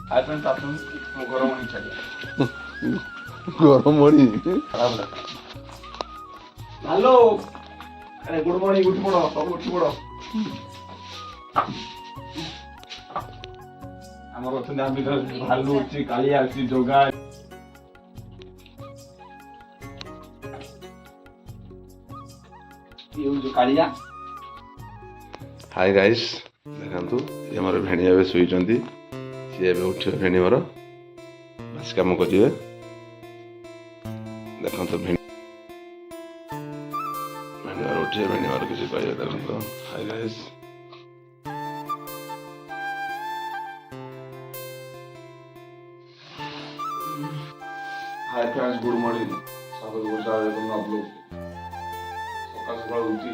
ଆପଣ ମୋ ଘର ମଣି ଛାଡ଼ିବା ଗରମଣି ହ୍ୟାଲୋ ଆରେ ଗୁଡ ମର୍ଣ୍ଣିଂ ଉଠି ପଡ ସବୁ ଉଠି ପଡ ଆମର ଅଛନ୍ତି ଆମ ଭିତରେ ଭାଲୁ ଅଛି କାଳିଆ ଅଛି ଜଗା କାଳିଆ ହାଇ ଗାଇସ୍ ଦେଖନ୍ତୁ ଆମର ଭେଣୀ ଏବେ ଶୋଇଛନ୍ତି ସିଏ ଏବେ ଉଠିବ ଭେଣୀ ମୋର ବାସି କାମ କରିବେ ଦେଖନ୍ତୁ ଭେଣୀ ମୋର ଉଠିବେ ଭେଣୀ ମୋର କିଛି କହିବେ ଦେଖନ୍ତୁ high guys hi friends good morning स्वागत करता है तुम आप लोग सकाल सकाल उठी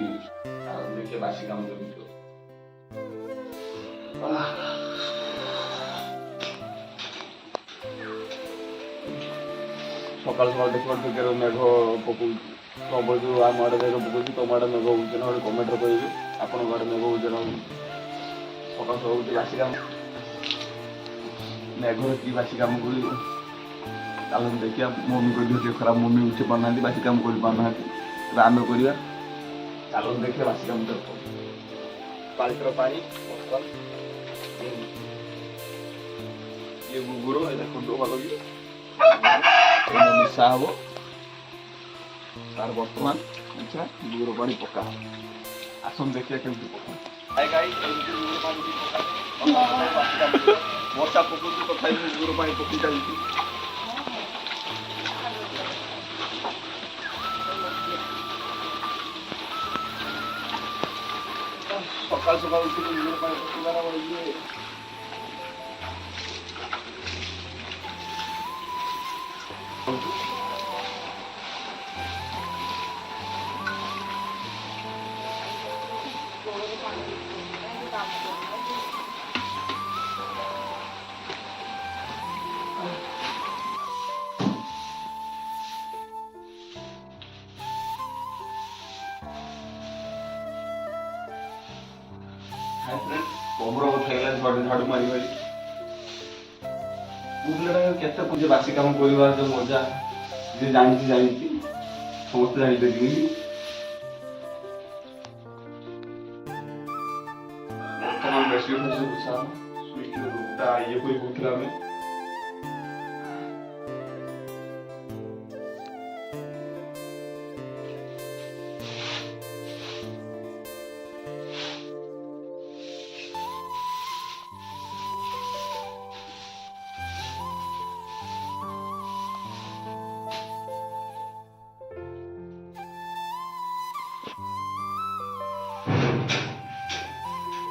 देखिए बासी काम करते हो सकाल सकाल देखो तो मेघ पकड़ सब जो आम आड़े मेघ पकड़ तुम आड़े मेघ हो कमेंट कहे आपण आड़े मेघ हो सकाल सकाल उठी बासी काम मेघ की बासी काम कर चलो देखिए मम्मी को देह खराब मम्मी उठी पाना बासी काम कर पाना आम करवा चलो देखिए बासी काम बाल्टर पानी ये गुगुर देखो भल कि मिसा हम तार बर्तमान अच्छा गुगुर पानी पका आसन देखिए केमती पका वर्षा पकड़ तथा गुगुर पानी पकी चलती सकाल सकाल उठी गुगुर पानी पकड़ार ये कमर बथा झाड़ू मारी मारी केते पूजे बासी काम करवा जो मजा जे जानी समस्त जानी वर्तमान बेसी ये कोई बुझला में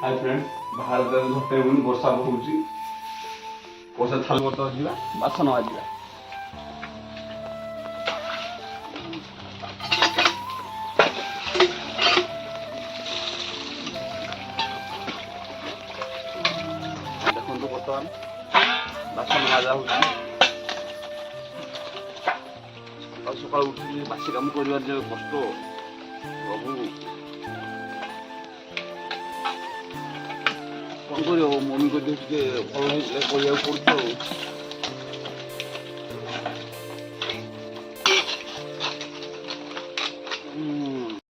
हाय फ्रेंड बाहर झटे वर्षा पकड़ी वर्षा थाल बर्तन जा बासन बाजा देखो बर्तमान बासन बाजा हो सकाल उठी बासी काम कर कष्ट प्रभु कौन कर मम्मी को भल नहीं पड़ो